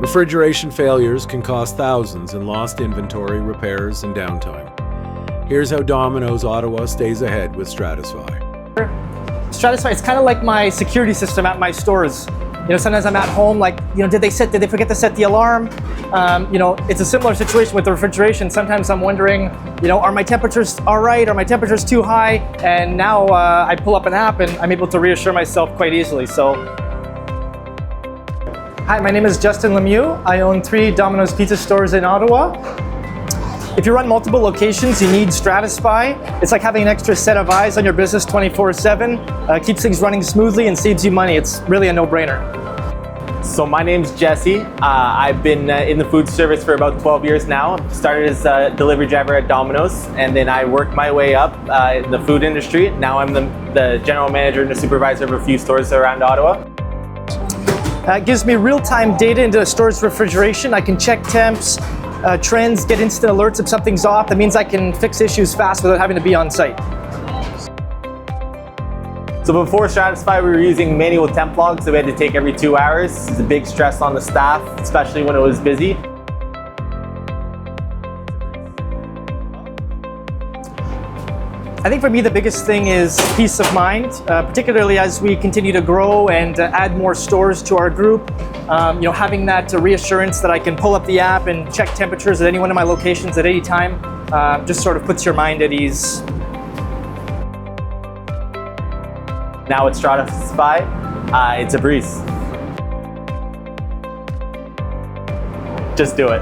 Refrigeration failures can cost thousands in lost inventory, repairs, and downtime. Here's how Domino's Ottawa stays ahead with Stratosfy. Stratosfy, it's kind of like my security system at my stores. Sometimes I'm at home, like, did they forget to set the alarm? It's a similar situation with the refrigeration. Sometimes I'm wondering, are my temperatures all right? Are my temperatures too high? And now I pull up an app and I'm able to reassure myself quite easily. So, hi, my name is Justin Lemieux. I own 3 Domino's pizza stores in Ottawa. If you run multiple locations, you need Stratosfy. It's like having an extra set of eyes on your business 24/7. Keeps things running smoothly and saves you money. It's really a no-brainer. So my name's Jesse. I've been in the food service for about 12 years now. Started as a delivery driver at Domino's, and then I worked my way up in the food industry. Now I'm the general manager and the supervisor of a few stores around Ottawa. It gives me real-time data into the store's refrigeration. I can check temps, trends, get instant alerts if something's off. That means I can fix issues fast without having to be on site. So before Stratosfy, we were using manual temp logs that we had to take every 2 hours. It's a big stress on the staff, especially when it was busy. I think for me the biggest thing is peace of mind, particularly as we continue to grow and add more stores to our group. Having that reassurance that I can pull up the app and check temperatures at any one of my locations at any time just sort of puts your mind at ease. Now with Stratosfy, it's a breeze. Just do it.